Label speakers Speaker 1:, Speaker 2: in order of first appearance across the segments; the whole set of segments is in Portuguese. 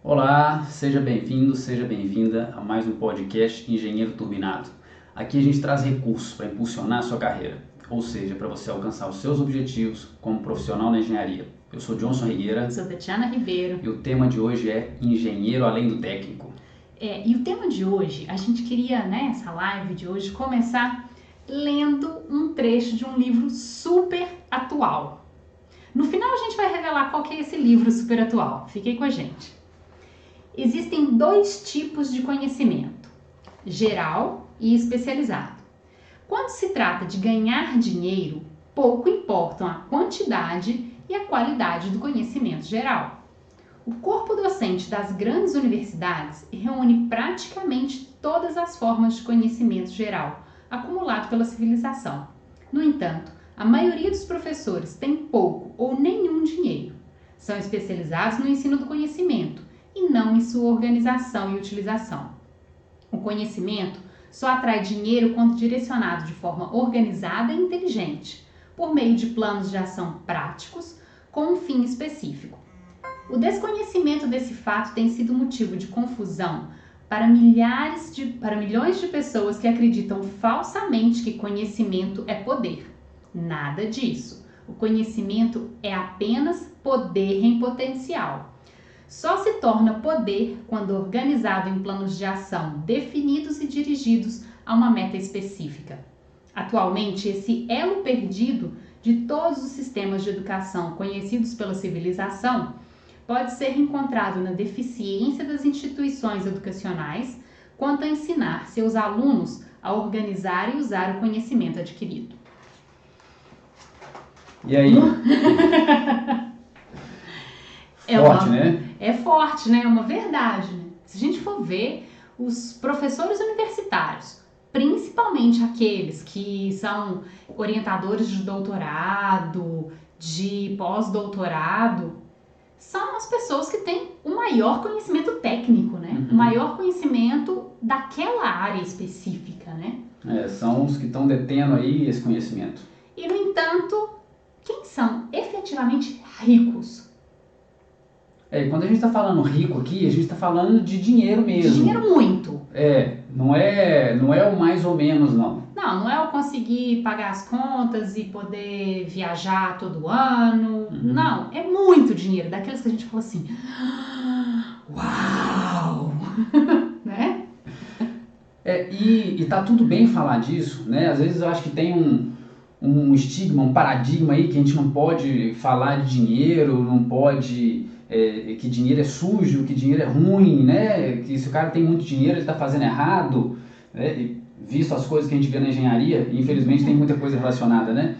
Speaker 1: Olá, seja bem-vindo, seja bem-vinda a mais um podcast Engenheiro Turbinado. Aqui a gente traz recursos para impulsionar a sua carreira, ou seja, para você alcançar os seus objetivos como profissional na engenharia. Eu sou Johnson Rigueira.
Speaker 2: Eu sou Tatiana Ribeiro.
Speaker 1: E o tema de hoje é Engenheiro Além do Técnico.
Speaker 2: E o tema de hoje, a gente queria, essa live de hoje, começar lendo um trecho de um livro super atual. No final a gente vai revelar qual que é esse livro super atual. Fiquem com a gente. Existem dois tipos de conhecimento, geral e especializado. Quando se trata de ganhar dinheiro, pouco importam a quantidade e a qualidade do conhecimento geral. O corpo docente das grandes universidades reúne praticamente todas as formas de conhecimento geral acumulado pela civilização. No entanto, a maioria dos professores tem pouco ou nenhum dinheiro. São especializados no ensino do conhecimento e não em sua organização e utilização. O conhecimento só atrai dinheiro quando direcionado de forma organizada e inteligente, por meio de planos de ação práticos com um fim específico. O desconhecimento desse fato tem sido motivo de confusão para milhões de pessoas que acreditam falsamente que conhecimento é poder. Nada disso. O conhecimento é apenas poder em potencial. Só se torna poder quando organizado em planos de ação definidos e dirigidos a uma meta específica. Atualmente, esse elo perdido de todos os sistemas de educação conhecidos pela civilização pode ser encontrado na deficiência das instituições educacionais quanto a ensinar seus alunos a organizar e usar o conhecimento adquirido.
Speaker 1: E aí? Forte, né?
Speaker 2: É forte, né? É uma verdade, né? Se a gente for ver, os professores universitários, principalmente aqueles que são orientadores de doutorado, de pós-doutorado, são as pessoas que têm o maior conhecimento técnico, né? O maior conhecimento daquela área específica, né?
Speaker 1: São os que estão detendo aí esse conhecimento.
Speaker 2: E, no entanto, quem são efetivamente ricos?
Speaker 1: Quando a gente está falando rico aqui, a gente está falando de dinheiro mesmo.
Speaker 2: Dinheiro muito.
Speaker 1: Não é o mais ou menos, não.
Speaker 2: Não é o conseguir pagar as contas e poder viajar todo ano. Não, é muito dinheiro. Daqueles que a gente fala assim, uau! Né?
Speaker 1: E tá tudo bem falar disso, né? Às vezes eu acho que tem um estigma, um paradigma aí que a gente não pode falar de dinheiro, não pode... que dinheiro é sujo, que dinheiro é ruim, né? Que se o cara tem muito dinheiro, ele está fazendo errado, né? E visto as coisas que a gente vê na engenharia, infelizmente tem muita coisa relacionada, né?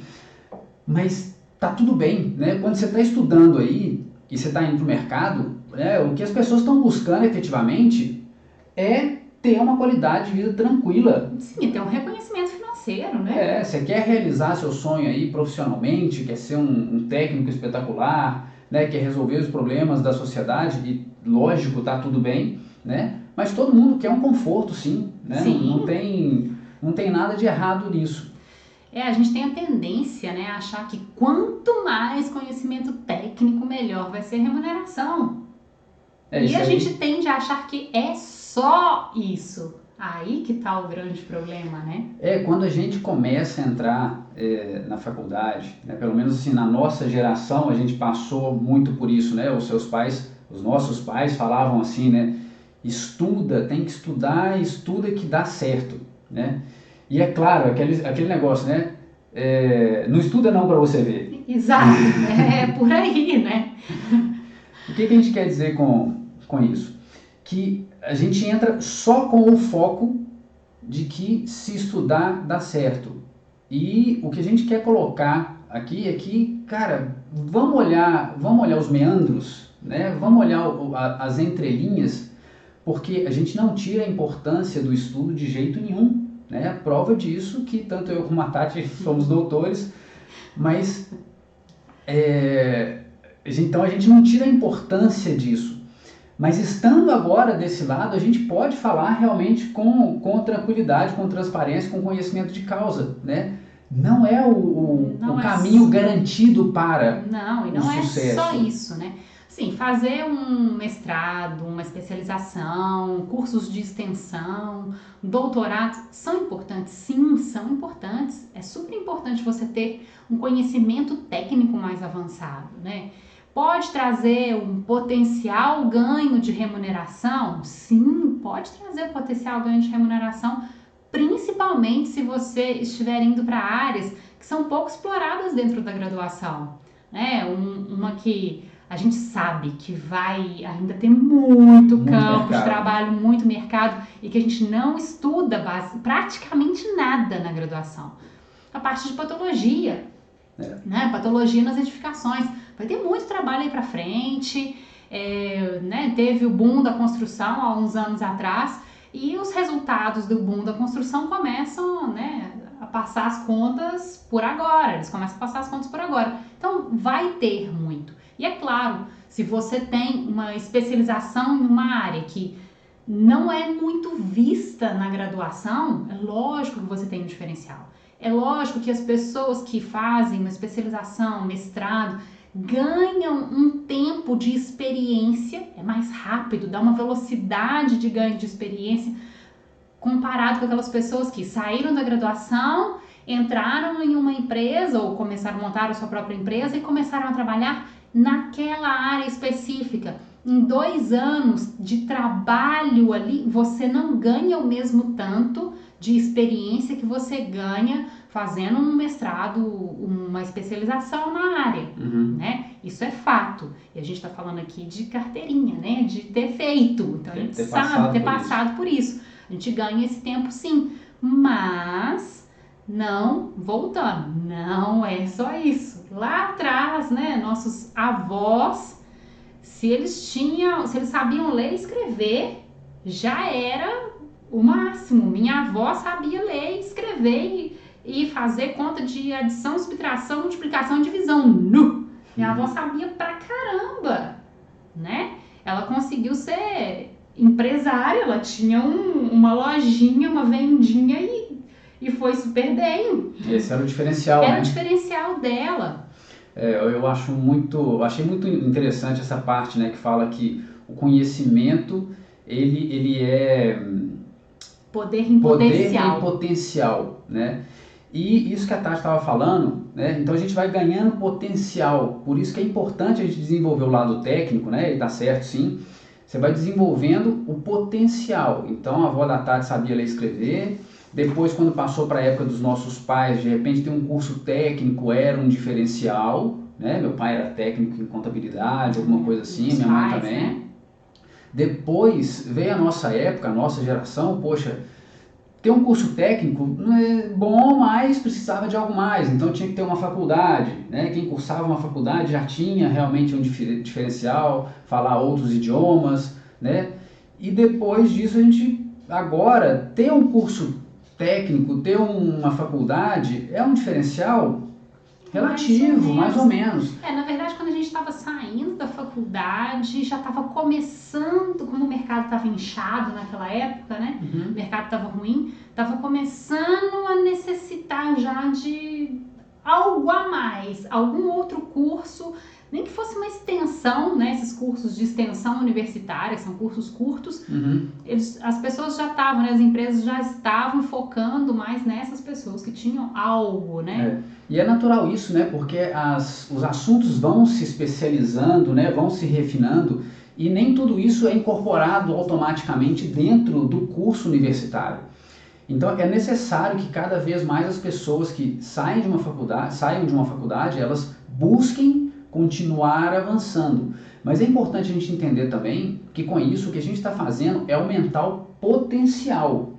Speaker 1: Mas tá tudo bem, né? Quando você está estudando aí e você está indo para o mercado, né? O que as pessoas estão buscando efetivamente é ter uma qualidade de vida tranquila.
Speaker 2: Sim, ter um reconhecimento financeiro, né?
Speaker 1: Você quer realizar seu sonho aí profissionalmente, quer ser um técnico espetacular, né, quer resolver os problemas da sociedade, e lógico, tá tudo bem, né? Mas todo mundo quer um conforto, sim, né?
Speaker 2: Sim.
Speaker 1: Não tem nada de errado nisso.
Speaker 2: A gente tem a tendência, né, a achar que quanto mais conhecimento técnico, melhor vai ser a remuneração. E a gente tende a achar que é só isso. Aí que tá o grande problema, né?
Speaker 1: Quando a gente começa a entrar na faculdade, né, pelo menos assim, na nossa geração, a gente passou muito por isso, né? Os nossos pais falavam assim, né? Estuda, tem que estudar, estuda que dá certo, né? E é claro, aquele negócio, né? Não estuda não para você ver.
Speaker 2: Exato, é por aí, né?
Speaker 1: O que a gente quer dizer com isso? Que a gente entra só com o foco de que se estudar dá certo. E o que a gente quer colocar aqui é que, cara, vamos olhar os meandros, né? Vamos olhar as entrelinhas, porque a gente não tira a importância do estudo de jeito nenhum, né? A prova disso que tanto eu como a Tati somos doutores, mas então a gente não tira a importância disso. Mas estando agora desse lado, a gente pode falar realmente com tranquilidade, com transparência, com conhecimento de causa, né? Não é o caminho garantido para
Speaker 2: o sucesso. Não é só isso, né? Sim, fazer um mestrado, uma especialização, cursos de extensão, doutorados, são importantes? Sim, são importantes. É super importante você ter um conhecimento técnico mais avançado, né? Pode trazer um potencial ganho de remuneração? Sim, pode trazer potencial ganho de remuneração, principalmente se você estiver indo para áreas que são pouco exploradas dentro da graduação, né? Uma que a gente sabe que vai ainda ter muito campo de trabalho, muito mercado, e que a gente não estuda praticamente nada na graduação. A parte de patologia, né? Patologia nas edificações. Vai ter muito trabalho aí para frente, né? Teve o boom da construção há uns anos atrás, e os resultados do boom da construção começam, né, a passar as contas por agora. Eles começam a passar as contas por agora. Então, vai ter muito. E é claro, se você tem uma especialização em uma área que não é muito vista na graduação, é lógico que você tem um diferencial. É lógico que as pessoas que fazem uma especialização, mestrado, ganham um tempo de experiência, é mais rápido, dá uma velocidade de ganho de experiência comparado com aquelas pessoas que saíram da graduação, entraram em uma empresa ou começaram a montar a sua própria empresa e começaram a trabalhar naquela área específica. Em 2 anos de trabalho ali, você não ganha o mesmo tanto de experiência que você ganha fazendo um mestrado, uma especialização na área, né? Isso é fato. E a gente está falando aqui de carteirinha, né? De ter feito. Então a gente sabe, ter passado por isso. A gente ganha esse tempo sim. Mas, não, voltando, não é só isso. Lá atrás, né? Nossos avós, se eles sabiam ler e escrever, já era o máximo. Minha avó sabia ler e escrever e fazer conta de adição, subtração, multiplicação e divisão. Minha avó sabia pra caramba, né? Ela conseguiu ser empresária, ela tinha uma lojinha, uma vendinha e foi super bem.
Speaker 1: Esse era o diferencial, né?
Speaker 2: Era o diferencial dela.
Speaker 1: Eu achei muito interessante essa parte, né, que fala que o conhecimento ele é
Speaker 2: poder em
Speaker 1: potencial, né? E isso que a Tati estava falando, né? Então a gente vai ganhando potencial, por isso que é importante a gente desenvolver o lado técnico, né? E tá certo, sim. Você vai desenvolvendo o potencial. Então a avó da Tati sabia ler e escrever. Depois, quando passou para a época dos nossos pais, de repente ter um curso técnico era um diferencial, né? Meu pai era técnico em contabilidade, alguma coisa assim, minha mãe também. Né? Depois veio a nossa época, a nossa geração, poxa, ter um curso técnico não é bom, mas precisava de algo mais, então tinha que ter uma faculdade, né? Quem cursava uma faculdade já tinha realmente um diferencial, falar outros idiomas, né? E depois disso a gente, agora, ter um curso técnico, ter uma faculdade é um diferencial relativo, mais ou menos.
Speaker 2: Na verdade, quando a gente estava saindo da faculdade, já estava começando, como o mercado estava inchado naquela época, né? O mercado estava ruim, estava começando a necessitar já de algo a mais, algum outro curso, nem que fosse uma extensão, né? Esses cursos de extensão universitária, são cursos curtos, as pessoas já estavam, né? As empresas já estavam focando mais nessas pessoas que tinham algo, né?
Speaker 1: E é natural isso, né? Porque os assuntos vão se especializando, né? Vão se refinando e nem tudo isso é incorporado automaticamente dentro do curso universitário. Então é necessário que cada vez mais as pessoas que saiam de uma faculdade, elas busquem continuar avançando. Mas é importante a gente entender também que com isso o que a gente está fazendo é aumentar o potencial,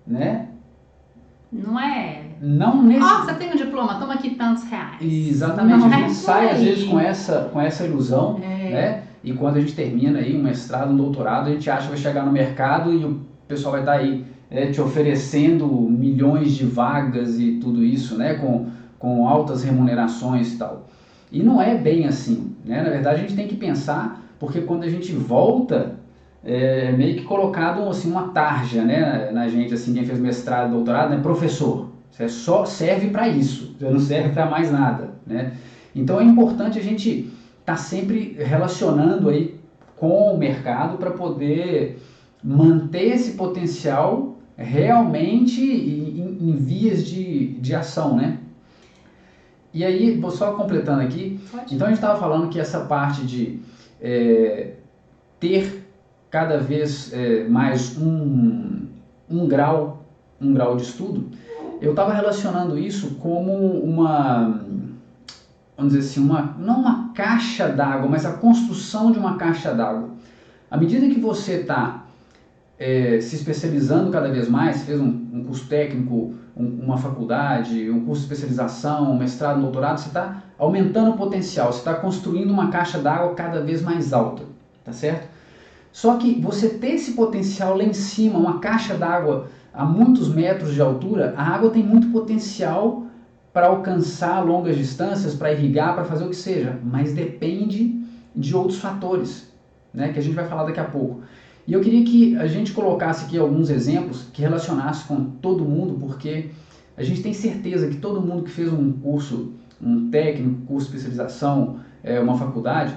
Speaker 1: né?
Speaker 2: Não é...
Speaker 1: você
Speaker 2: tem um diploma, toma aqui tantos reais.
Speaker 1: Exatamente, a gente sai às vezes com essa ilusão, né? E quando a gente termina aí um mestrado, um doutorado, a gente acha que vai chegar no mercado e o pessoal vai estar aí te oferecendo milhões de vagas e tudo isso, né? Com altas remunerações e tal. E não é bem assim, né? Na verdade a gente tem que pensar, porque quando a gente volta, é meio que colocado assim, uma tarja, né, na gente, assim, quem fez mestrado, doutorado, né, professor. Você só serve para isso, você não serve para mais nada, né? Então é importante a gente estar sempre relacionando aí com o mercado para poder manter esse potencial realmente em vias de ação, né? E aí, vou só completando aqui, então a gente estava falando que essa parte de ter cada vez mais um grau de estudo, eu estava relacionando isso como vamos dizer assim, não uma caixa d'água, mas a construção de uma caixa d'água. À medida que você está se especializando cada vez mais, fez um curso técnico, uma faculdade, um curso de especialização, um mestrado, um doutorado, você está aumentando o potencial, você está construindo uma caixa d'água cada vez mais alta, tá certo? Só que você ter esse potencial lá em cima, uma caixa d'água a muitos metros de altura, a água tem muito potencial para alcançar longas distâncias, para irrigar, para fazer o que seja, mas depende de outros fatores, né, que a gente vai falar daqui a pouco. E eu queria que a gente colocasse aqui alguns exemplos que relacionassem com todo mundo, porque a gente tem certeza que todo mundo que fez um curso, um técnico, curso de especialização, uma faculdade,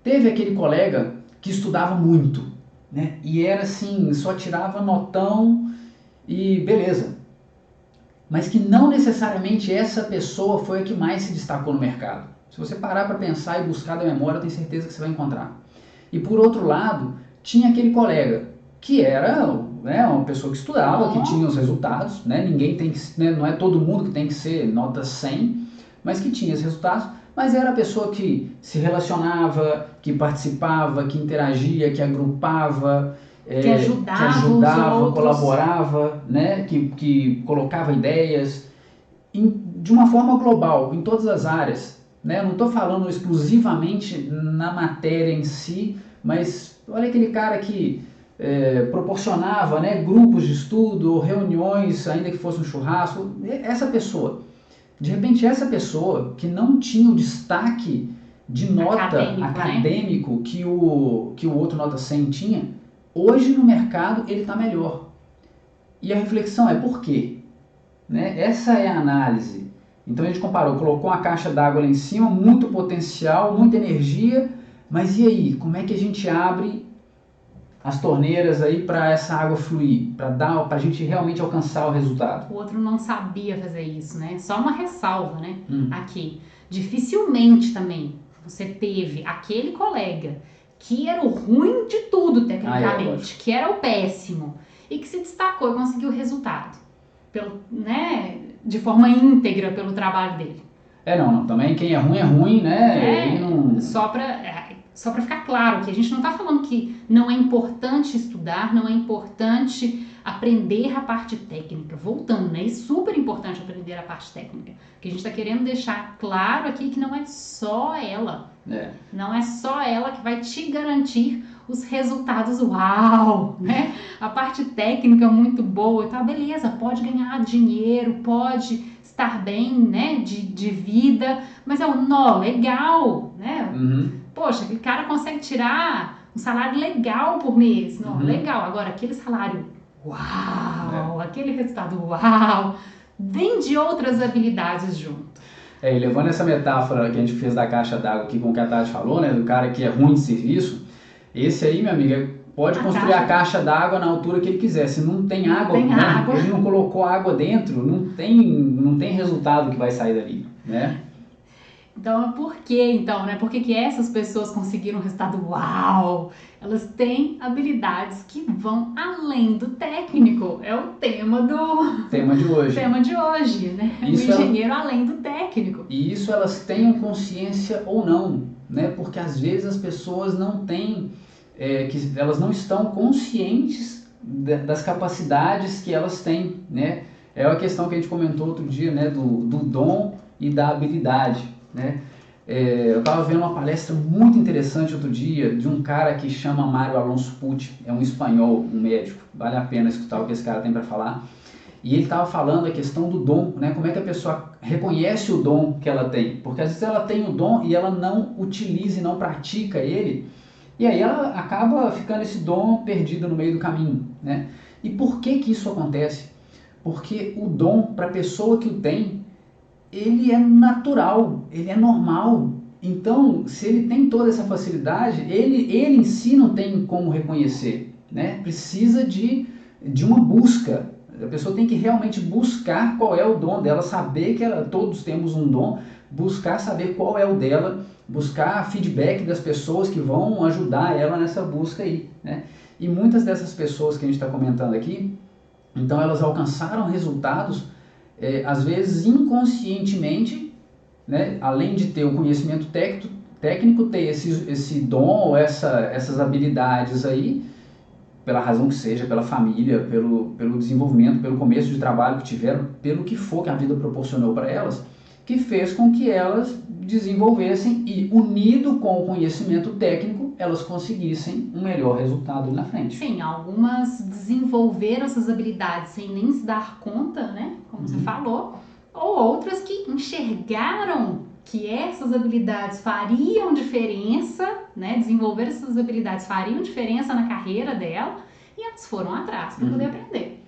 Speaker 1: teve aquele colega que estudava muito, né, e era assim, só tirava notão e beleza. Mas que não necessariamente essa pessoa foi a que mais se destacou no mercado. Se você parar para pensar e buscar da memória, eu tenho certeza que você vai encontrar. E por outro lado, tinha aquele colega que era, né, uma pessoa que estudava, que tinha os resultados, né, ninguém tem que, né, não é todo mundo que tem que ser nota 100, mas que tinha esses resultados, mas era a pessoa que se relacionava, que participava, que interagia, que agrupava,
Speaker 2: que ajudava,
Speaker 1: colaborava, né, que colocava ideias de uma forma global, em todas as áreas, né? Eu não estou falando exclusivamente na matéria em si, mas olha aquele cara que proporcionava, né, grupos de estudo, reuniões, ainda que fosse um churrasco, essa pessoa. De repente, essa pessoa que não tinha o destaque de nota acadêmico, né, que o outro nota 100 tinha, hoje no mercado ele está melhor. E a reflexão é por quê? Né? Essa é a análise. Então a gente comparou, colocou uma caixa d'água lá em cima, muito potencial, muita energia, mas e aí? Como é que a gente abre as torneiras aí para essa água fluir, para a gente realmente alcançar o resultado?
Speaker 2: O outro não sabia fazer isso, né? Só uma ressalva, né? Aqui. Dificilmente também você teve aquele colega que era o ruim de tudo tecnicamente, que era o péssimo e que se destacou e conseguiu o resultado, né, de forma íntegra pelo trabalho dele.
Speaker 1: Não, também quem é ruim, né? Não...
Speaker 2: Só para ficar claro que a gente não está falando que não é importante estudar, não é importante aprender a parte técnica. Voltando, né? É super importante aprender a parte técnica. Que a gente está querendo deixar claro aqui que não é só ela. Não é só ela que vai te garantir os resultados uau, né? A parte técnica é muito boa, tá, beleza, pode ganhar dinheiro, pode estar bem, né, de vida, mas nó, legal, né? Poxa, aquele cara consegue tirar um salário legal por mês, não, legal. Agora, aquele salário, uau, aquele resultado, uau, vem de outras habilidades junto.
Speaker 1: E levando essa metáfora que a gente fez da caixa d'água aqui com o que a Tati falou, né, do cara que é ruim de serviço, esse aí, minha amiga, pode construir a caixa d'água na altura que ele quiser. Se não tem água, ele não colocou água dentro, não tem resultado que vai sair dali, né?
Speaker 2: Então, por que então, né? Por que essas pessoas conseguiram um resultado uau? Elas têm habilidades que vão além do técnico. É o tema de hoje. Tema de hoje, né? Isso, o engenheiro além do técnico.
Speaker 1: E isso elas tenham consciência ou não, né? Porque às vezes as pessoas não têm, elas não estão conscientes das capacidades que elas têm, né? É uma questão que a gente comentou outro dia, né? Do dom e da habilidade. Né? Eu estava vendo uma palestra muito interessante outro dia de um cara que chama Mário Alonso Puig, é um espanhol, um médico, vale a pena escutar o que esse cara tem para falar. E ele estava falando a questão do dom, né? Como é que a pessoa reconhece o dom que ela tem, porque às vezes ela tem o dom e ela não utiliza e não pratica ele, e aí ela acaba ficando esse dom perdido no meio do caminho, né? E por que isso acontece? Porque o dom, para a pessoa que o tem, ele é natural, ele é normal, Então, se ele tem toda essa facilidade, ele em si não tem como reconhecer, né? Precisa de uma busca. A pessoa tem que realmente buscar qual é o dom dela, saber que todos temos um dom, buscar saber qual é o dela, buscar feedback das pessoas que vão ajudar ela nessa busca aí, né? E muitas dessas pessoas que a gente está comentando aqui, então elas alcançaram resultados, às vezes inconscientemente, né? Além de ter o conhecimento técnico, ter esse dom, essas habilidades aí, pela razão que seja, pela família, pelo desenvolvimento, pelo começo de trabalho que tiveram, pelo que for que a vida proporcionou para elas, que fez com que elas desenvolvessem e, unido com o conhecimento técnico, elas conseguissem um melhor resultado na frente.
Speaker 2: Sim, algumas desenvolveram essas habilidades sem nem se dar conta, né? Como você falou, ou outras que enxergaram que essas habilidades fariam diferença, né? Desenvolver essas habilidades fariam diferença na carreira dela e elas foram atrás para poder aprender.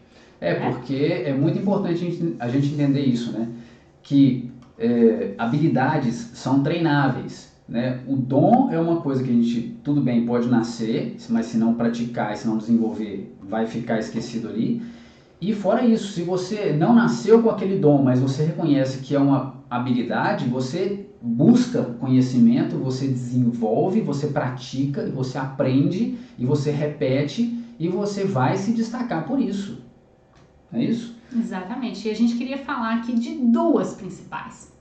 Speaker 1: Porque é muito importante a gente entender isso, né? Que habilidades são treináveis, né? O dom é uma coisa que a gente, tudo bem, pode nascer, mas se não praticar, se não desenvolver, vai ficar esquecido ali. E fora isso, se você não nasceu com aquele dom, mas você reconhece que é uma habilidade, você busca conhecimento, você desenvolve, você pratica, você aprende e você repete e você vai se destacar por isso. É isso?
Speaker 2: Exatamente. E a gente queria falar aqui de duas principais.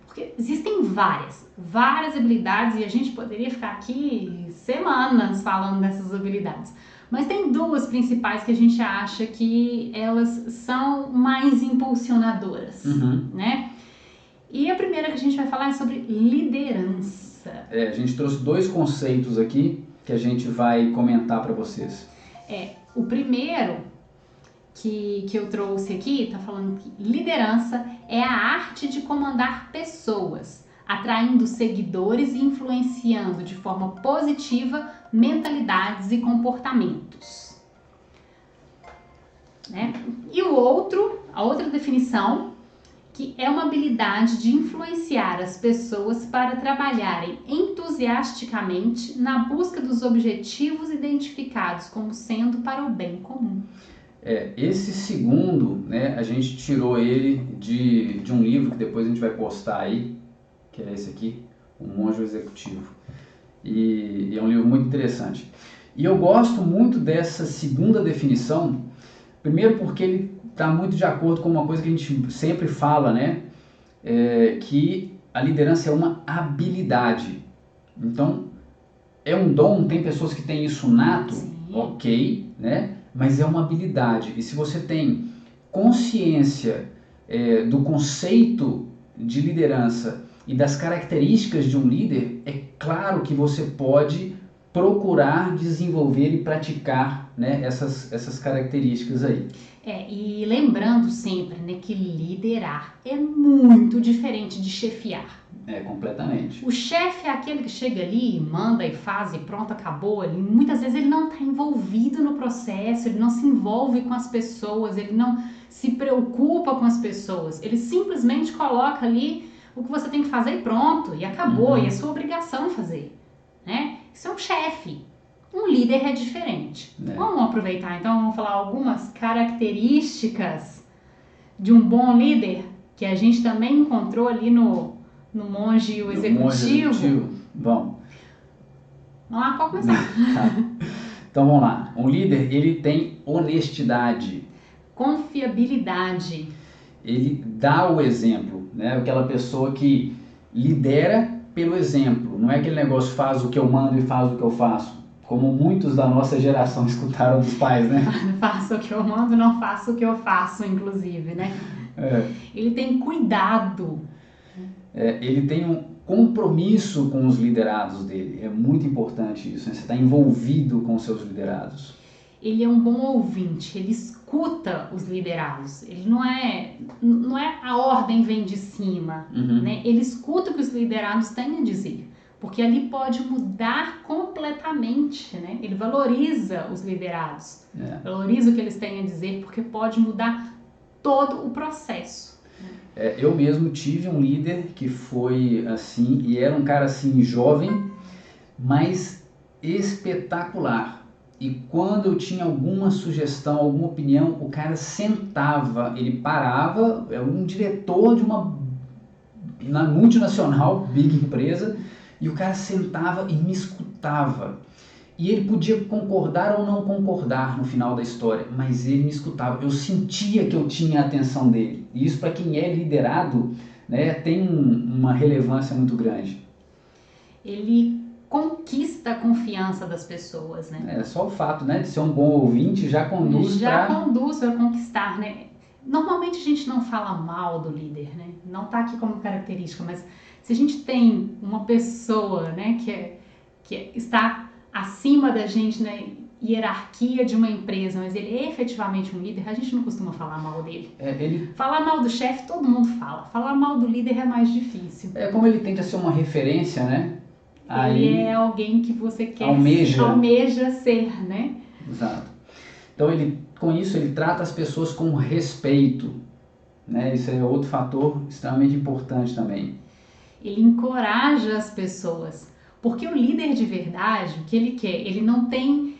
Speaker 2: Porque existem várias habilidades e a gente poderia ficar aqui semanas falando dessas habilidades. Mas tem duas principais que a gente acha que elas são mais impulsionadoras, né? E a primeira que a gente vai falar é sobre liderança.
Speaker 1: A gente trouxe dois conceitos aqui que a gente vai comentar para vocês.
Speaker 2: O primeiro que eu trouxe aqui tá falando que liderança é a arte de comandar pessoas, atraindo seguidores e influenciando de forma positiva mentalidades e comportamentos. Né? E a outra definição, que é uma habilidade de influenciar as pessoas para trabalharem entusiasticamente na busca dos objetivos identificados como sendo para o bem comum.
Speaker 1: Esse segundo, né, a gente tirou ele de um livro que depois a gente vai postar aí, que é esse aqui, O Monge Executivo. E é um livro muito interessante. E eu gosto muito dessa segunda definição, primeiro porque ele está muito de acordo com uma coisa que a gente sempre fala, né? Que a liderança é uma habilidade. Então, é um dom, tem pessoas que têm isso nato, ok, né? Mas é uma habilidade. E se você tem consciência do conceito de liderança e das características de um líder, é claro que você pode procurar desenvolver e praticar, né, essas características aí.
Speaker 2: E lembrando sempre, né, que liderar é muito diferente de chefiar.
Speaker 1: Completamente.
Speaker 2: O chefe é aquele que chega ali, manda e faz e pronto, acabou. Muitas vezes ele não está envolvido no processo, ele não se envolve com as pessoas, ele não se preocupa com as pessoas. Ele simplesmente coloca ali o que você tem que fazer e pronto, e acabou, e é sua obrigação fazer. Né? Isso é um chefe. Um líder é diferente. Vamos aproveitar então, vamos falar algumas características de um bom líder que a gente também encontrou ali no Monge o Executivo.
Speaker 1: Vamos
Speaker 2: lá, pode começar.
Speaker 1: Então vamos lá. Um líder, ele tem honestidade,
Speaker 2: confiabilidade.
Speaker 1: Ele dá o exemplo, né? Aquela pessoa que lidera pelo exemplo. Não é aquele negócio faz o que eu mando e faz o que eu faço. Como muitos da nossa geração escutaram dos pais, né?
Speaker 2: Faço o que eu mando, não faço o que eu faço, inclusive, né? Ele tem cuidado.
Speaker 1: Ele tem um compromisso com os liderados dele. É muito importante isso, né? Você está envolvido com os seus liderados.
Speaker 2: Ele é um bom ouvinte, ele escuta os liderados. Ele não é a ordem vem de cima, né? Ele escuta o que os liderados têm a dizer. Porque ali pode mudar completamente, né? Ele valoriza os liderados, valoriza o que eles têm a dizer, porque pode mudar todo o processo.
Speaker 1: Eu mesmo tive um líder que foi assim, e era um cara assim jovem, mas espetacular. E quando eu tinha alguma sugestão, alguma opinião, o cara sentava, ele parava, é um diretor de uma multinacional, big empresa, e o cara sentava e me escutava. E ele podia concordar ou não concordar no final da história, mas ele me escutava. Eu sentia que eu tinha a atenção dele. E isso, para quem é liderado, né, tem uma relevância muito grande.
Speaker 2: Ele conquista a confiança das pessoas, né?
Speaker 1: Só o fato, né, de ser um bom ouvinte já conduz
Speaker 2: conduz para conquistar, né? Normalmente a gente não fala mal do líder, né? Não está aqui como característica, mas se a gente tem uma pessoa, né, que está acima da gente na hierarquia de uma empresa, mas ele é efetivamente um líder, a gente não costuma falar mal dele. Falar mal do chefe todo mundo fala, falar mal do líder é mais difícil.
Speaker 1: Como ele tende a ser uma referência, né?
Speaker 2: Ele é alguém que você quer almeja ser, né?
Speaker 1: Exato. Então com isso ele trata as pessoas com respeito, né? Isso é outro fator extremamente importante também.
Speaker 2: Ele encoraja as pessoas, porque o líder de verdade, o que ele quer, ele não tem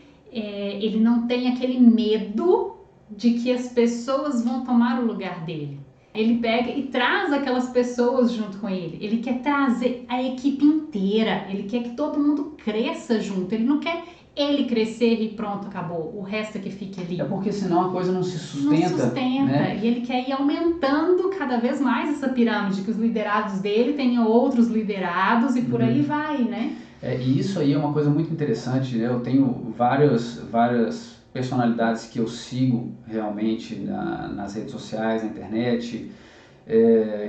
Speaker 2: aquele medo de que as pessoas vão tomar o lugar dele. Ele pega e traz aquelas pessoas junto com ele. Ele quer trazer a equipe inteira. Ele quer que todo mundo cresça junto. Ele não quer ele crescer e pronto, acabou. O resto é que fique ali.
Speaker 1: Porque senão a coisa não se sustenta.
Speaker 2: Não sustenta. Né? E ele quer ir aumentando cada vez mais essa pirâmide, que os liderados dele tenham outros liderados e por aí vai, né?
Speaker 1: E isso aí é uma coisa muito interessante, né? Eu tenho várias personalidades que eu sigo realmente nas redes sociais, na internet,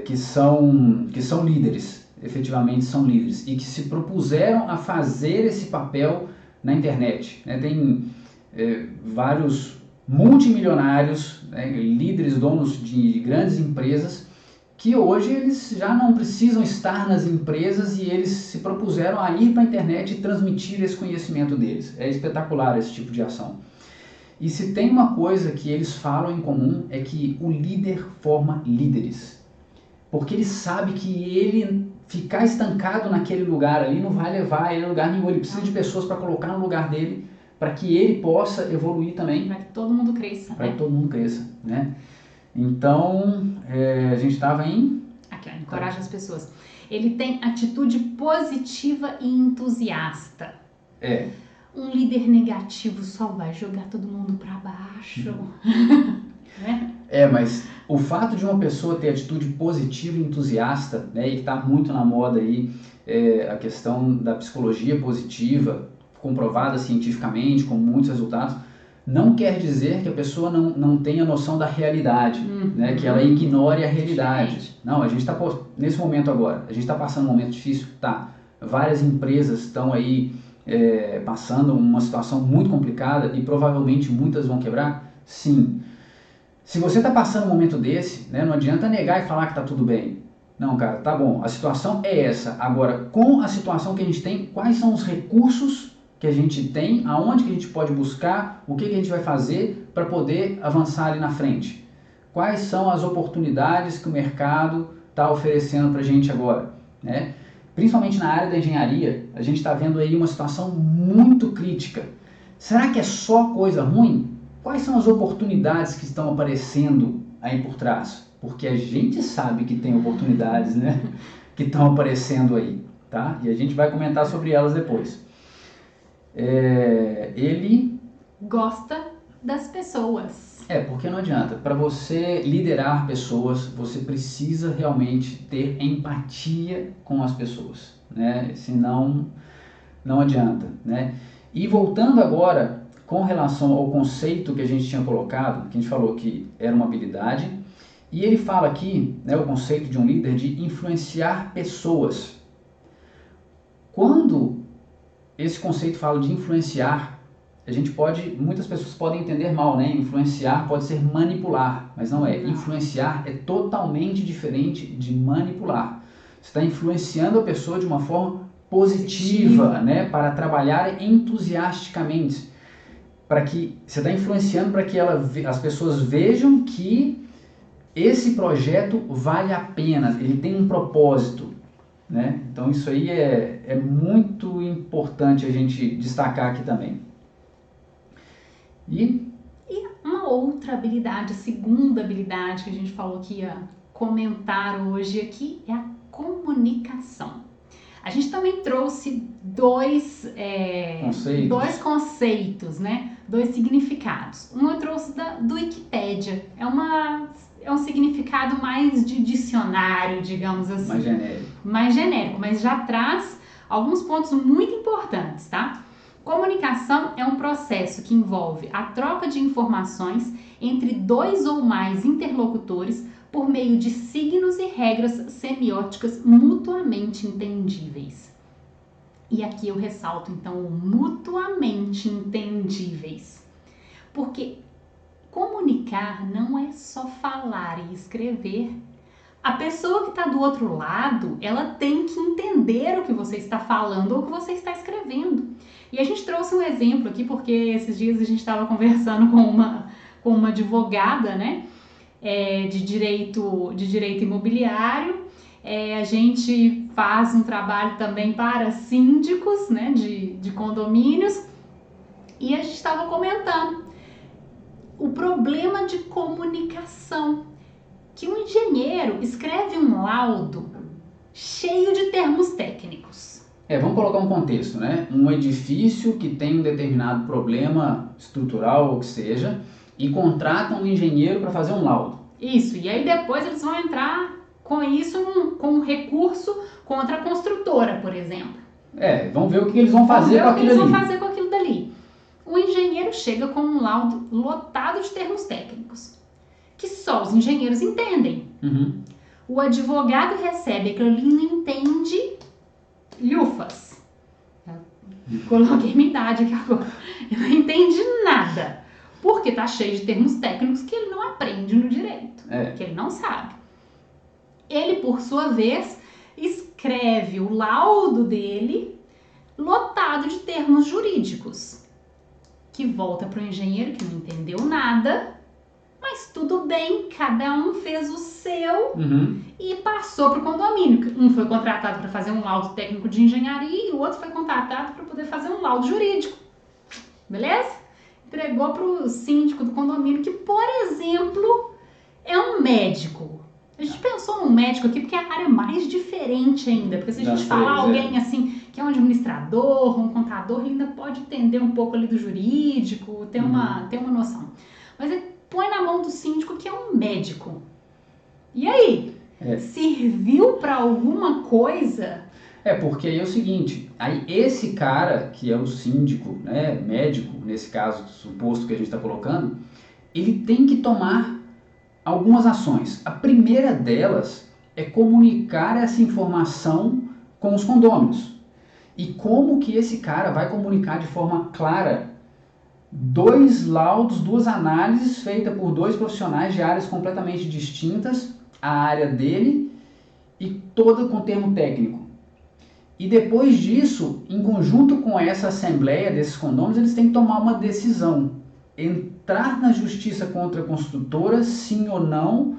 Speaker 1: que são líderes, efetivamente são líderes, e que se propuseram a fazer esse papel na internet, né? Tem vários multimilionários, né, líderes, donos de grandes empresas, que hoje eles já não precisam estar nas empresas e eles se propuseram a ir para a internet e transmitir esse conhecimento deles. É espetacular esse tipo de ação. E se tem uma coisa que eles falam em comum é que o líder forma líderes. Porque ele sabe que ele ficar estancado naquele lugar ali não vai levar ele a lugar nenhum. Ele precisa de pessoas para colocar no lugar dele, para que ele possa evoluir também.
Speaker 2: Para que todo mundo cresça.
Speaker 1: Para que todo mundo cresça, né? Então, a gente estava em...
Speaker 2: Aqui, encoraja as pessoas. Ele tem atitude positiva e entusiasta. Um líder negativo só vai jogar todo mundo para baixo. Né?
Speaker 1: Mas o fato de uma pessoa ter atitude positiva e entusiasta, né, e que está muito na moda aí, a questão da psicologia positiva, comprovada cientificamente, com muitos resultados, não quer dizer que a pessoa não tenha noção da realidade, né, que ela ignore a realidade. Não, a gente está, nesse momento agora, a gente está passando um momento difícil, tá? Várias empresas estão aí passando uma situação muito complicada e provavelmente muitas vão quebrar? Sim. Se você está passando um momento desse, né, não adianta negar e falar que está tudo bem. Não, cara, tá bom, a situação é essa. Agora, com a situação que a gente tem, quais são os recursos que a gente tem, aonde que a gente pode buscar, o que a gente vai fazer para poder avançar ali na frente? Quais são as oportunidades que o mercado está oferecendo para a gente agora, né? Principalmente na área da engenharia, a gente está vendo aí uma situação muito crítica. Será que é só coisa ruim? Quais são as oportunidades que estão aparecendo aí por trás? Porque a gente sabe que tem oportunidades, né, que estão aparecendo aí, tá? E a gente vai comentar sobre elas depois. Ele
Speaker 2: gosta das pessoas.
Speaker 1: Porque não adianta. Para você liderar pessoas, você precisa realmente ter empatia com as pessoas, né? Senão, não adianta, né? E voltando agora com relação ao conceito que a gente tinha colocado, que a gente falou que era uma habilidade, e ele fala aqui, né, o conceito de um líder de influenciar pessoas. Quando esse conceito fala de influenciar, muitas pessoas podem entender mal, né? Influenciar pode ser manipular, mas não é. Influenciar é totalmente diferente de manipular. Você está influenciando a pessoa de uma forma positiva, né? Para trabalhar entusiasticamente. Para que você está influenciando para que as pessoas vejam que esse projeto vale a pena, ele tem um propósito, né? Então isso aí é muito importante a gente destacar aqui também.
Speaker 2: E uma outra habilidade, a segunda habilidade que a gente falou que ia comentar hoje aqui é a comunicação. A gente também trouxe dois conceitos, né? 2 significados. Um eu trouxe do Wikipédia. É um significado mais de dicionário, digamos assim. Mais genérico, mas já traz alguns pontos muito importantes, tá? Comunicação é um processo que envolve a troca de informações entre 2 ou mais interlocutores por meio de signos e regras semióticas mutuamente entendíveis. E aqui eu ressalto, então, o mutuamente entendíveis. Porque comunicar não é só falar e escrever. A pessoa que está do outro lado, ela tem que entender o que você está falando ou o que você está escrevendo. E a gente trouxe um exemplo aqui, porque esses dias a gente estava conversando com uma advogada, né? De direito imobiliário. A gente faz um trabalho também para síndicos, né, de condomínios, e a gente estava comentando o problema de comunicação, que um engenheiro escreve um laudo cheio de termos técnicos.
Speaker 1: Vamos colocar um contexto, né? Um edifício que tem um determinado problema estrutural ou que seja, e contrata um engenheiro para fazer um laudo.
Speaker 2: Isso, e aí depois eles vão entrar com isso com um recurso contra a construtora, por exemplo.
Speaker 1: Vamos ver o que eles vão fazer com
Speaker 2: aquilo dali. O engenheiro chega com um laudo lotado de termos técnicos, que só os engenheiros entendem.
Speaker 1: Uhum.
Speaker 2: O advogado recebe aquilo ali e não entende lufas. Coloquei minha idade aqui agora. Ele não entende nada. Porque tá cheio de termos técnicos que ele não aprende no direito. Que ele não sabe. Ele, por sua vez, escreve o laudo dele lotado de termos jurídicos. Que volta para o engenheiro que não entendeu nada. Mas tudo bem, cada um fez o seu e passou para o condomínio. Um foi contratado para fazer um laudo técnico de engenharia e o outro foi contratado para poder fazer um laudo jurídico. Beleza? Entregou para o síndico do condomínio, que, por exemplo, é um médico. A gente pensou num médico aqui porque é a área mais diferente ainda. Porque se a gente falar alguém assim, que é um administrador, um contador, ele ainda pode entender um pouco ali do jurídico, ter uma noção. Mas ele põe na mão do síndico, que é um médico. E aí? Serviu para alguma coisa?
Speaker 1: Porque aí é o seguinte, aí esse cara, que é o síndico, né, médico, nesse caso suposto que a gente está colocando, ele tem que tomar algumas ações. A primeira delas é comunicar essa informação com os condôminos. E como que esse cara vai comunicar de forma clara 2 laudos, 2 análises feitas por 2 profissionais de áreas completamente distintas, a área dele e toda com termo técnico. E depois disso, em conjunto com essa assembleia desses condôminos, eles têm que tomar uma decisão. Entrar na justiça contra a construtora, sim ou não,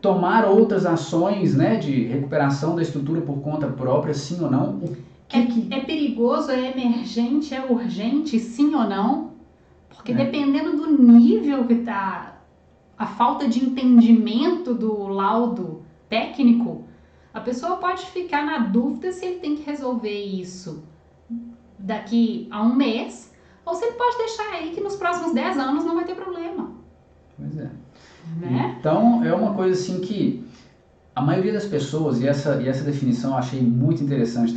Speaker 1: tomar outras ações, né, de recuperação da estrutura por conta própria, sim ou não.
Speaker 2: É perigoso, é emergente, é urgente, sim ou não? Porque dependendo do nível que está a falta de entendimento do laudo técnico, a pessoa pode ficar na dúvida se ele tem que resolver isso daqui a um mês, ou se ele pode deixar aí que nos próximos 10 anos não vai ter problema.
Speaker 1: Pois é.
Speaker 2: Né?
Speaker 1: Então, é uma coisa assim que a maioria das pessoas, e essa definição eu achei muito interessante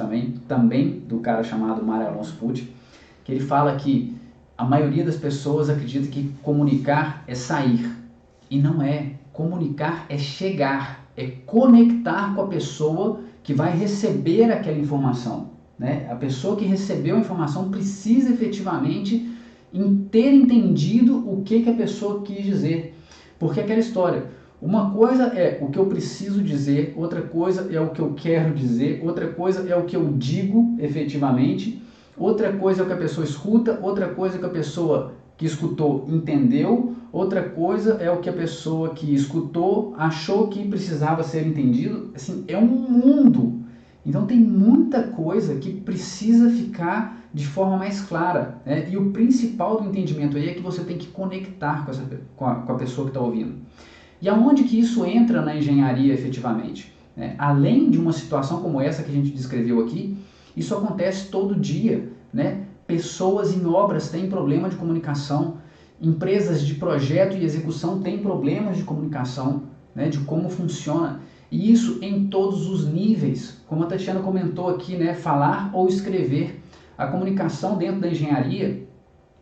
Speaker 1: também do cara chamado Mário Alonso Pucci, que ele fala que a maioria das pessoas acredita que comunicar é sair, e não é. Comunicar é chegar, é conectar com a pessoa que vai receber aquela informação, né? A pessoa que recebeu a informação precisa efetivamente ter entendido o que a pessoa quis dizer, porque aquela história, uma coisa é o que eu preciso dizer, outra coisa é o que eu quero dizer, outra coisa é o que eu digo efetivamente, outra coisa é o que a pessoa escuta, outra coisa é o que a pessoa que escutou entendeu, outra coisa é o que a pessoa que escutou achou que precisava ser entendido. Assim, é um mundo. Então tem muita coisa que precisa ficar de forma mais clara, né? E o principal do entendimento aí é que você tem que conectar com a pessoa que está ouvindo. E aonde que isso entra na engenharia efetivamente? Além de uma situação como essa que a gente descreveu aqui, isso acontece todo dia, né? Pessoas em obras têm problema de comunicação, empresas de projeto e execução têm problemas de comunicação, né? De como funciona. E isso em todos os níveis, como a Tatiana comentou aqui, né? Falar ou escrever. A comunicação dentro da engenharia,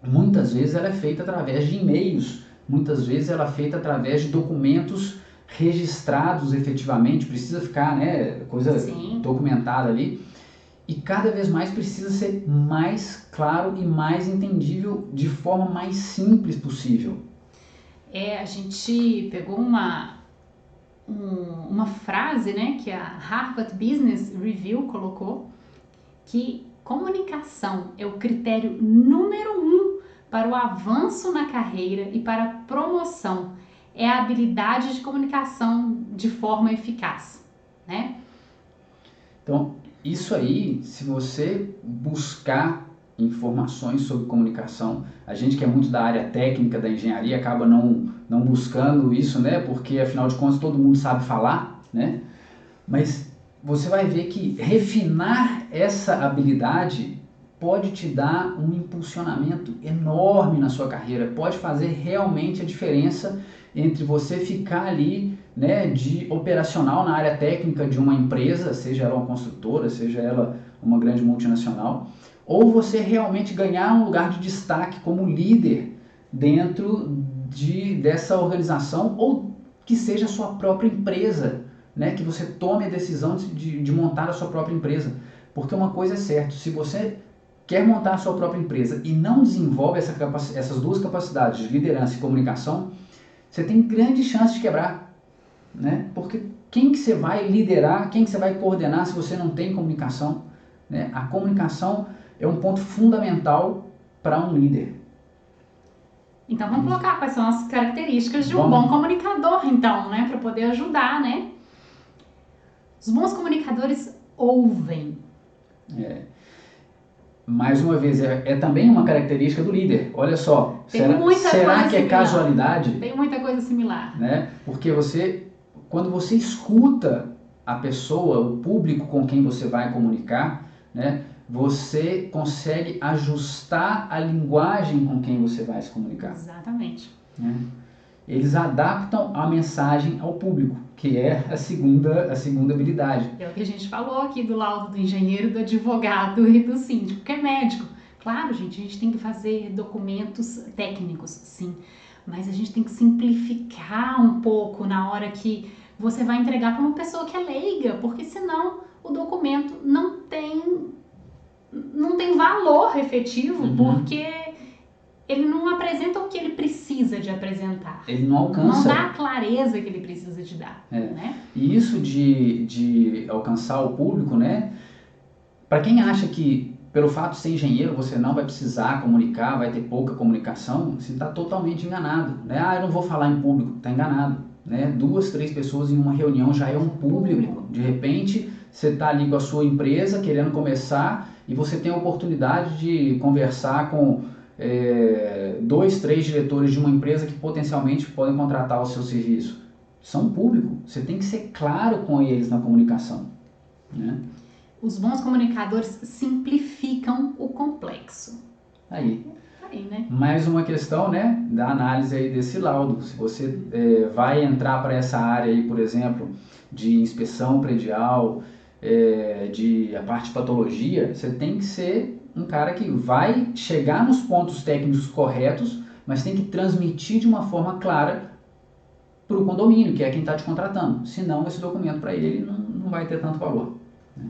Speaker 1: muitas vezes ela é feita através de e-mails, muitas vezes ela é feita através de documentos registrados efetivamente, precisa ficar, né, coisa
Speaker 2: Sim.
Speaker 1: documentada ali, e cada vez mais precisa ser mais claro e mais entendível de forma mais simples possível.
Speaker 2: A gente pegou uma frase, né, que a Harvard Business Review colocou, que comunicação é o critério número 1 para o avanço na carreira e para a promoção. É a habilidade de comunicação de forma eficaz, né?
Speaker 1: Então, isso aí, se você buscar informações sobre comunicação, a gente que é muito da área técnica da engenharia acaba não buscando isso, né? Porque afinal de contas todo mundo sabe falar, né? Mas você vai ver que refinar essa habilidade pode te dar um impulsionamento enorme na sua carreira, pode fazer realmente a diferença entre você ficar ali, né, de operacional na área técnica de uma empresa, seja ela uma construtora, seja ela uma grande multinacional, ou você realmente ganhar um lugar de destaque como líder dentro dessa organização, ou que seja a sua própria empresa, né, que você tome a decisão de montar a sua própria empresa. Porque uma coisa é certa, se você quer montar a sua própria empresa e não desenvolve essas duas capacidades de liderança e comunicação, você tem grande chance de quebrar, né? Porque quem que você vai liderar, quem que você vai coordenar se você não tem comunicação, né? A comunicação é um ponto fundamental para um líder.
Speaker 2: Então vamos colocar quais são as características de um bom comunicador, então, né, para poder ajudar, né? Os bons comunicadores ouvem.
Speaker 1: Mais uma vez, é também uma característica do líder. Olha só, será que é casualidade?
Speaker 2: Tem muita coisa similar.
Speaker 1: Né? Porque quando você escuta a pessoa, o público com quem você vai comunicar, né, você consegue ajustar a linguagem com quem você vai se comunicar.
Speaker 2: Exatamente.
Speaker 1: Né? Eles adaptam a mensagem ao público, que é a segunda habilidade.
Speaker 2: É o que a gente falou aqui do laudo do engenheiro, do advogado e do síndico, que é médico. Claro, gente, a gente tem que fazer documentos técnicos, sim, mas a gente tem que simplificar um pouco na hora que você vai entregar para uma pessoa que é leiga, porque senão o documento não tem valor efetivo, porque ele não apresenta o que ele precisa de apresentar.
Speaker 1: Ele não alcança.
Speaker 2: Não dá a clareza que ele precisa de dar. Né?
Speaker 1: E isso de alcançar o público, né? Para quem acha que pelo fato de ser engenheiro você não vai precisar comunicar, vai ter pouca comunicação, você está totalmente enganado. Né? Eu não vou falar em público, está enganado. Né? 2, 3 pessoas em uma reunião já é um público. De repente, você está ali com a sua empresa querendo começar e você tem a oportunidade de conversar com 2, 3 diretores de uma empresa que potencialmente podem contratar o seu serviço. São público, você tem que ser claro com eles na comunicação. Né?
Speaker 2: Os bons comunicadores simplificam o complexo.
Speaker 1: Aí,
Speaker 2: né?
Speaker 1: Mais uma questão, né, da análise aí desse laudo. Se você vai entrar para essa área aí, por exemplo, de inspeção predial, de a parte de patologia, você tem que ser um cara que vai chegar nos pontos técnicos corretos, mas tem que transmitir de uma forma clara para o condomínio, que é quem está te contratando. Senão, esse documento para ele não vai ter tanto valor. Né?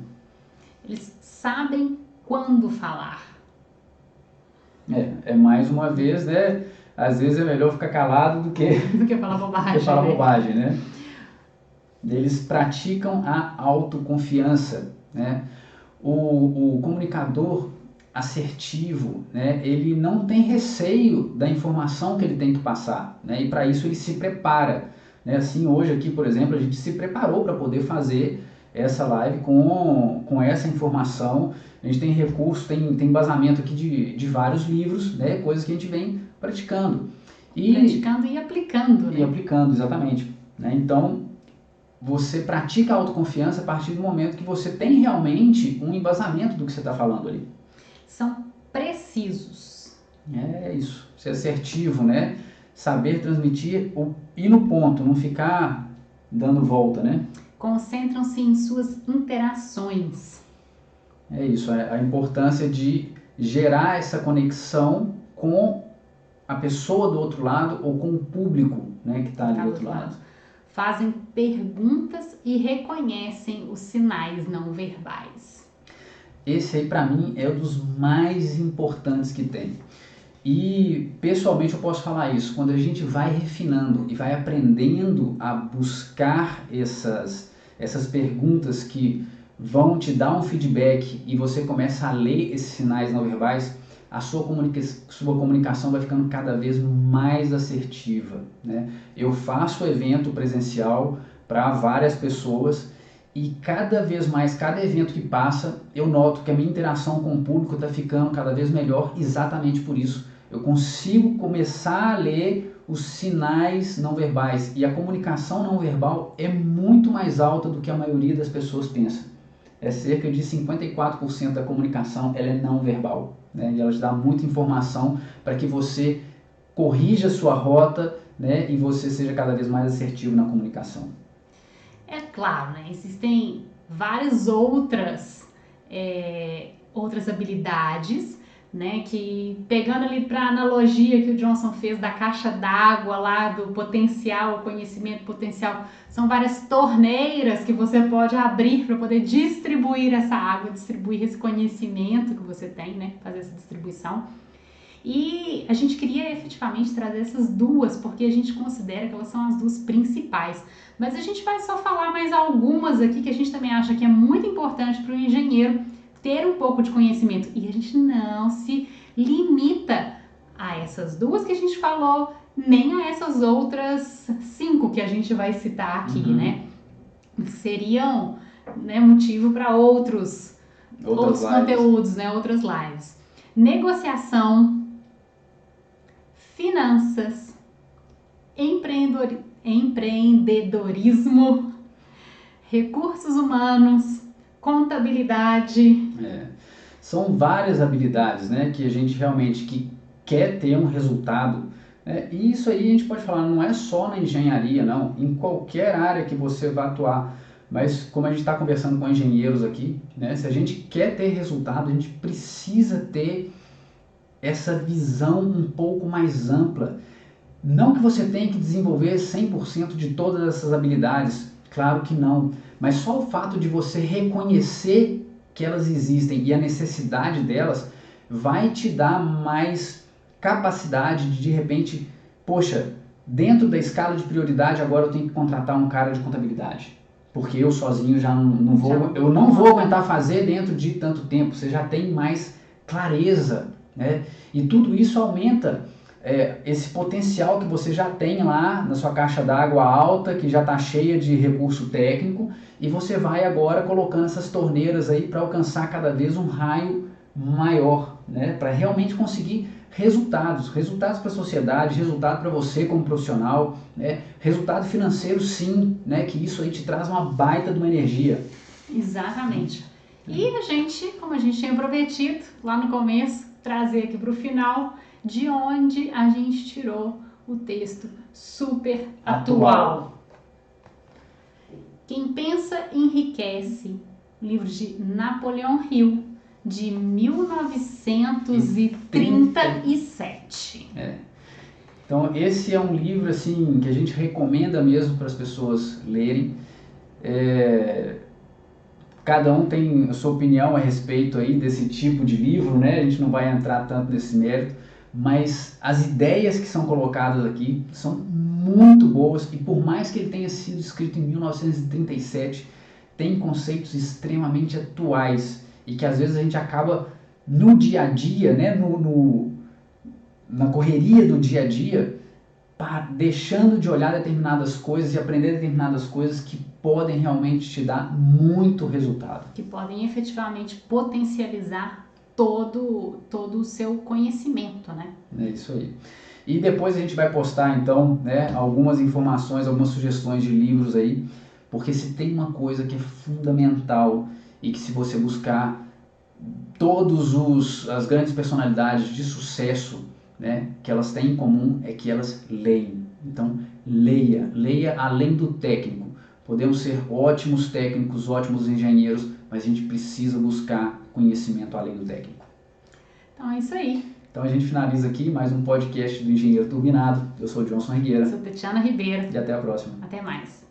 Speaker 2: Eles sabem quando falar.
Speaker 1: Mais uma vez, né? Às vezes é melhor ficar calado do que
Speaker 2: falar bobagem.
Speaker 1: Bobagem, né? Eles praticam a autoconfiança, né? O comunicador, assertivo, né? Ele não tem receio da informação que ele tem que passar, né? E para isso ele se prepara, né? Assim, hoje aqui, por exemplo, a gente se preparou para poder fazer essa live com essa informação. A gente tem recurso, tem embasamento aqui de vários livros, né? Coisas que a gente vem praticando.
Speaker 2: Praticando e aplicando, né?
Speaker 1: E aplicando, exatamente. Né? Então, você pratica a autoconfiança a partir do momento que você tem realmente um embasamento do que você está falando ali.
Speaker 2: São precisos.
Speaker 1: É isso, ser assertivo, né? Saber transmitir, ir no ponto, não ficar dando volta, né?
Speaker 2: Concentram-se em suas interações.
Speaker 1: É isso, a importância de gerar essa conexão com a pessoa do outro lado ou com o público, né, que está ali do outro lado.
Speaker 2: Fazem perguntas e reconhecem os sinais não verbais.
Speaker 1: Esse aí, para mim, é um dos mais importantes que tem. E, pessoalmente, eu posso falar isso. Quando a gente vai refinando e vai aprendendo a buscar essas perguntas que vão te dar um feedback e você começa a ler esses sinais não verbais, a sua comunicação vai ficando cada vez mais assertiva, né? Eu faço evento presencial para várias pessoas e cada vez mais, cada evento que passa, eu noto que a minha interação com o público está ficando cada vez melhor exatamente por isso. Eu consigo começar a ler os sinais não verbais e a comunicação não verbal é muito mais alta do que a maioria das pessoas pensa. É cerca de 54% da comunicação ela é não verbal, né? E ela te dá muita informação para que você corrija a sua rota, né? E você seja cada vez mais assertivo na comunicação.
Speaker 2: É claro, né? Existem várias outras habilidades, né? Que pegando ali para a analogia que o Johnson fez da caixa d'água lá, do potencial, o conhecimento potencial, são várias torneiras que você pode abrir para poder distribuir essa água, distribuir esse conhecimento que você tem, né? Fazer essa distribuição. E a gente queria efetivamente trazer essas duas, porque a gente considera que elas são as duas principais. Mas a gente vai só falar mais algumas aqui que a gente também acha que é muito importante para o engenheiro ter um pouco de conhecimento. E a gente não se limita a essas duas que a gente falou, nem a essas outras 5 que a gente vai citar aqui, né? Seriam, né, motivo para outros conteúdos, né? Outras lives. Negociação, finanças, empreendedorismo, recursos humanos, contabilidade.
Speaker 1: São várias habilidades, né, que a gente realmente quer ter um resultado. E isso aí a gente pode falar, não é só na engenharia, não. Em qualquer área que você vá atuar. Mas como a gente está conversando com engenheiros aqui, né, se a gente quer ter resultado, a gente precisa ter essa visão um pouco mais ampla. Não que você tenha que desenvolver 100% de todas essas habilidades, claro que não. Mas só o fato de você reconhecer que elas existem e a necessidade delas vai te dar mais capacidade de repente, poxa, dentro da escala de prioridade agora eu tenho que contratar um cara de contabilidade. Porque eu sozinho já não vou aguentar fazer dentro de tanto tempo. Você já tem mais clareza, né? E tudo isso aumenta esse potencial que você já tem lá na sua caixa d'água alta, que já está cheia de recurso técnico, e você vai agora colocando essas torneiras aí para alcançar cada vez um raio maior, né? Para realmente conseguir resultados para a sociedade, resultado para você como profissional, né? Resultado financeiro sim, né? Que isso aí te traz uma baita de uma energia.
Speaker 2: Exatamente. E a gente, como a gente tinha prometido lá no começo, trazer aqui para o final de onde a gente tirou o texto super atual. Quem pensa enriquece, livro de Napoleão Hill, de 1937.
Speaker 1: Então esse é um livro assim que a gente recomenda mesmo para as pessoas lerem. Cada um tem a sua opinião a respeito aí desse tipo de livro, né? A gente não vai entrar tanto nesse mérito, mas as ideias que são colocadas aqui são muito boas e por mais que ele tenha sido escrito em 1937, tem conceitos extremamente atuais e que às vezes a gente acaba no dia a dia, né, na correria do dia a dia, deixando de olhar determinadas coisas e aprender determinadas coisas que podem realmente te dar muito resultado.
Speaker 2: Que podem efetivamente potencializar todo o seu conhecimento, né?
Speaker 1: É isso aí. E depois a gente vai postar, então, né, algumas informações, algumas sugestões de livros aí, porque se tem uma coisa que é fundamental e que se você buscar as grandes personalidades de sucesso, né, que elas têm em comum é que elas leem. Então, leia além do técnico. Podemos ser ótimos técnicos, ótimos engenheiros, mas a gente precisa buscar conhecimento além do técnico.
Speaker 2: Então é isso aí.
Speaker 1: Então a gente finaliza aqui mais um podcast do Engenheiro Turbinado. Eu sou o Johnson Rigueira.
Speaker 2: Eu sou Tatiana Ribeiro.
Speaker 1: E até a próxima.
Speaker 2: Até mais.